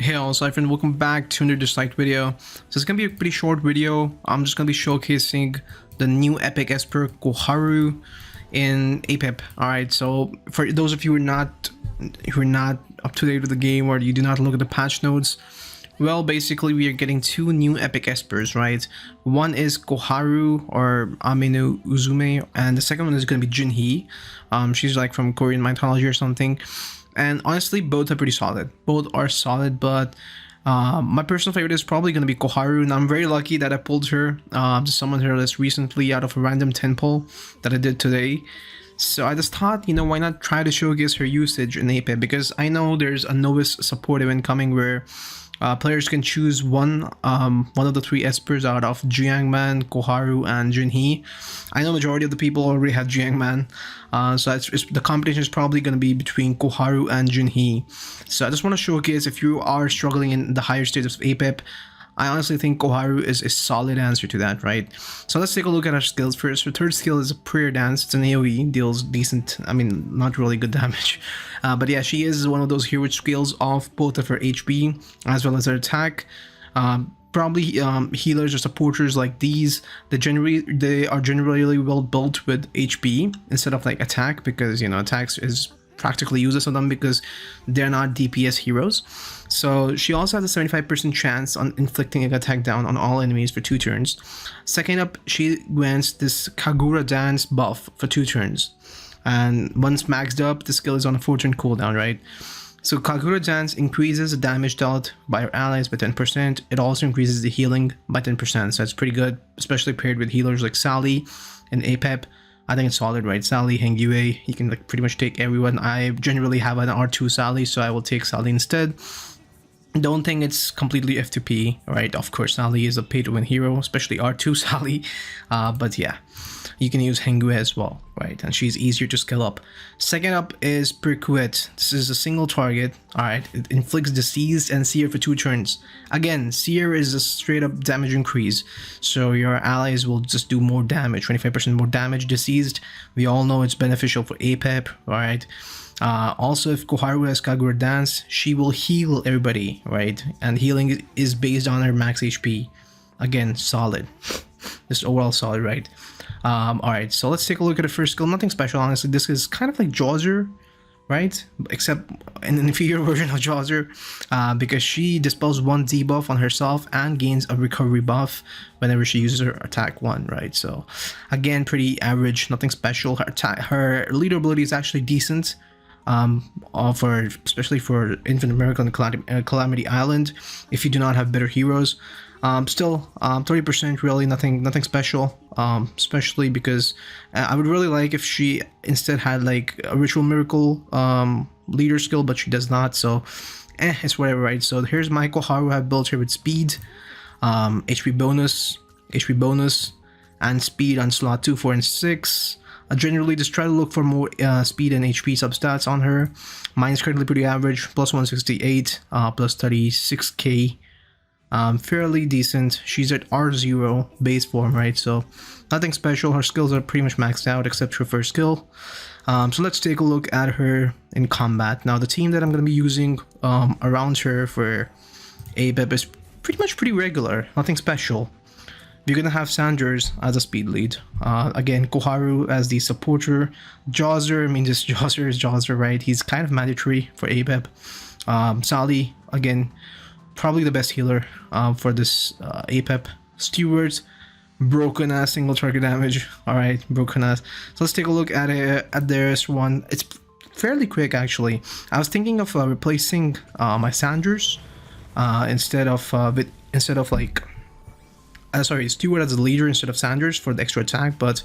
Hey all, Cypher, and welcome back to another Dislyte video. So it's gonna be a pretty short video. I'm just gonna be showcasing the new epic Esper KOHARU in APEP. Alright, so for those of you who are not up to date with the game, or you do not look at the patch notes, well, basically we are getting two new epic Espers, right? One is KOHARU or Ameno Uzume, and the second one is gonna be Junhee. She's like from Korean mythology or something. And honestly, both are pretty solid. Both are solid, but my personal favorite is probably going to be KOHARU, and I'm very lucky that I pulled her, just summoned her list recently out of a random 10 pull that I did today. So I just thought, you know, why not try to showcase her usage in APEP, because I know there's a novice support event coming where players can choose one of the three Espers out of Jiangman, KOHARU, and Junhee. I know majority of the people already have Jiangman, so the competition is probably going to be between KOHARU and Junhee. So I just want to showcase, if you are struggling in the higher stages of APEP, I honestly think KOHARU is a solid answer to that, right? So let's take a look at our skills first. Her third skill is a prayer dance. It's an AoE, deals decent, I mean, not really good damage. But yeah, she is one of those hero skills of both of her HP as well as her attack. Probably healers or supporters like these, they are generally well built with HP instead of like attack, because, you know, attacks is practically useless on them because they're not DPS heroes. So she also has a 75% chance on inflicting an attack down on all enemies for 2 turns. Second up, she grants this Kagura dance buff for 2 turns, and once maxed up, the skill is on a 4-turn cooldown, right? So Kagura dance increases the damage dealt by your allies by 10%. It also increases the healing by 10%, so it's pretty good, especially paired with healers like Sally and APEP. I think it's solid, right? Sally, Hengyue, you can like pretty much take everyone. I generally have an R2 Sally, so I will take Sally instead. Don't think it's completely F2P, right? Of course, Sally is a pay-to-win hero, especially R2 Sally. But yeah, you can use Hengyue as well, right? And she's easier to scale up. Second up is Perquet. This is a single target, alright? It inflicts Disease and Seer for 2 turns. Again, Seer is a straight-up damage increase, so your allies will just do more damage, 25% more damage. Diseased, we all know it's beneficial for APEP, right? Also, if KOHARU has Kagura Dance, she will heal everybody, right? And healing is based on her max HP. Again, solid. Just overall solid, right? Alright, so let's take a look at the first skill. Nothing special, honestly. This is kind of like Jawser, right? Except an inferior version of Jawser, because she dispels 1 debuff on herself and gains a recovery buff whenever she uses her attack 1, right? So again, pretty average, nothing special. Her leader ability is actually decent, especially for Infinite Miracle and Calamity Island, if you do not have better heroes. Still 30%, really nothing special, especially because I would really like if she instead had like a Ritual Miracle leader skill, but she does not, so it's whatever, right? So here's my KOHARU. I built her with speed, HP bonus, and speed on slot 2, 4, and 6. Generally just try to look for more speed and HP substats on her. Mine's currently pretty average, plus 168, plus 36k. Fairly decent. She's at R0 base form, right? So nothing special. Her skills are pretty much maxed out except her first skill. So let's take a look at her in combat. Now the team that I'm going to be using around her for APEP is pretty regular. Nothing special. We're going to have Sanders as a speed lead. Again, KOHARU as the supporter. Jawser, I mean, just Jawser is Jawser, right? He's kind of mandatory for APEP. Sally, again, probably the best healer for this APEP. Stewards, broken ass single target damage. Alright, broken ass. So let's take a look at it. At this one, it's fairly quick actually. I was thinking of replacing my Sanders instead of Steward as a leader instead of Sanders for the extra attack, but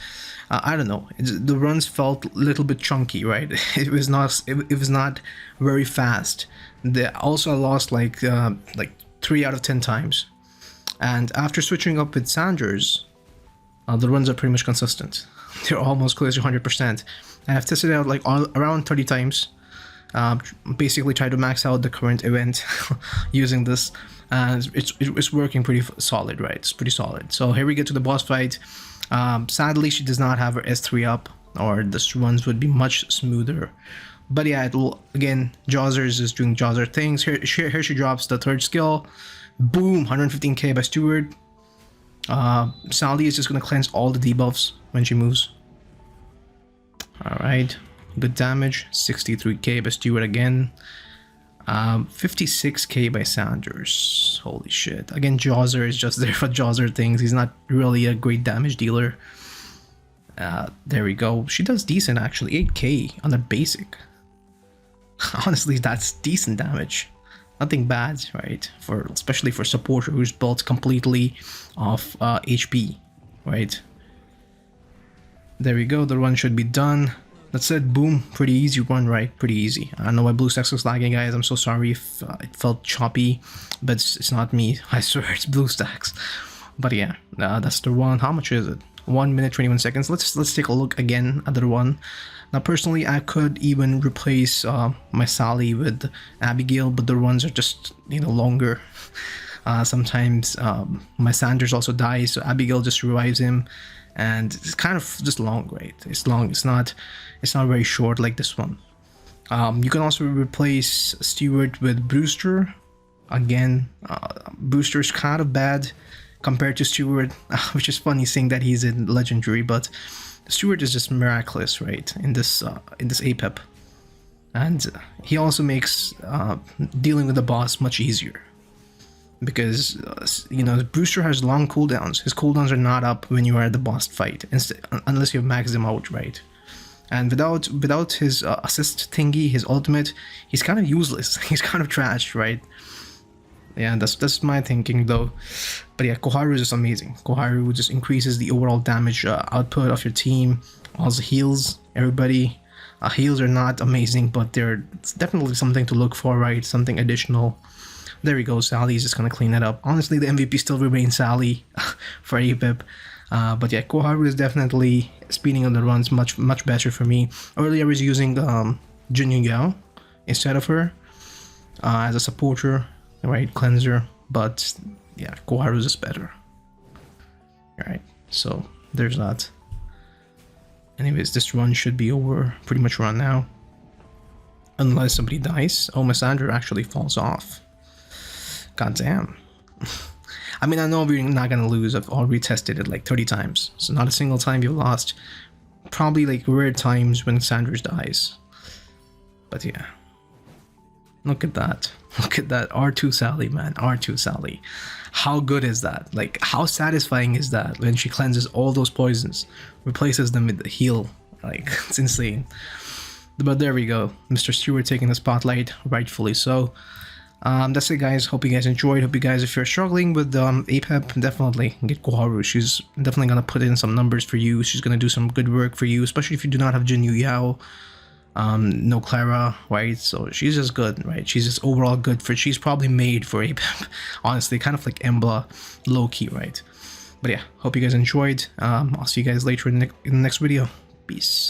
I don't know. The runs felt a little bit chunky, right? It was not very fast. Also, I lost like 3 out of 10 times, and after switching up with Sanders, the runs are pretty much consistent. They're almost close to 100%. I have tested it out like around 30 times. Basically, try to max out the current event using this, and it's working pretty solid, right? It's pretty solid. So here we get to the boss fight. Sadly, she does not have her S3 up, or the runs would be much smoother. But yeah, it will, again, Jawser is just doing Jawser things. Here she drops the third skill. Boom, 115k by Steward. Sally is just gonna cleanse all the debuffs when she moves. Alright, good damage. 63k by Steward again. 56k by Sanders. Holy shit. Again, Jawser is just there for Jawser things. He's not really a great damage dealer. There we go. She does decent actually. 8k on the basic. Honestly, that's decent damage. Nothing bad, right? Especially for supporter who's built completely off HP, right? There we go. The run should be done. That's it. Boom. Pretty easy run, right? Pretty easy. I know my BlueStacks was lagging, guys. I'm so sorry if it felt choppy, but it's not me. I swear it's BlueStacks. But yeah, that's the run. How much is it? 1 minute 21 seconds. Let's take a look again at the run. Now personally, I could even replace my Sally with Abigail, but the runs are just, you know, longer. Sometimes my Sanders also dies, so Abigail just revives him, and it's kind of just long, right? It's long. It's not very short like this one. You can also replace Stewart with Brewster. Again, Brewster's kind of bad compared to Stewart, which is funny saying that he's in Legendary, but Stewart is just miraculous, right? In this APEP, and he also makes dealing with the boss much easier because you know, Brewster has long cooldowns. His cooldowns are not up when you are at the boss fight, unless you max them out, right? And without his assist thingy, his ultimate, he's kind of useless. He's kind of trash, right? Yeah, that's my thinking though. But yeah, Koharu is just amazing. Koharu just increases the overall damage output of your team. Also heals everybody. Heals are not amazing, but they're definitely something to look for, right? Something additional. There we go. Sally's just gonna clean that up. Honestly, the MVP still remains Sally for APEP. But yeah, Koharu is definitely speeding up the runs much better for me. Earlier I was using Junyu Yao instead of her as a supporter, right? Cleanser. But yeah, Koharu is just better. Alright, so there's that. Anyways, this run should be over. Pretty much run now. Unless somebody dies. Oh, Massander actually falls off. God damn. I mean, I know we're not gonna lose. I've already tested it like 30 times. So not a single time you've lost. Probably like rare times when Sanders dies. But yeah. Look at that. Look at that. R2 Sally, man. R2 Sally. How good is that? Like, how satisfying is that when she cleanses all those poisons, replaces them with the heal? Like, it's insane. But there we go. Mr. Stewart taking the spotlight, rightfully so. That's it, guys. Hope you guys enjoyed. Hope you guys, if you're struggling with APEP, definitely get Koharu. She's definitely gonna put in some numbers for you. She's gonna do some good work for you, especially if you do not have Junyu Yao. No Clara, right? So she's just good, right? She's just overall good she's probably made for APEP. Honestly, kind of like Embla, low-key, right? But yeah, hope you guys enjoyed. I'll see you guys later in the next video. Peace.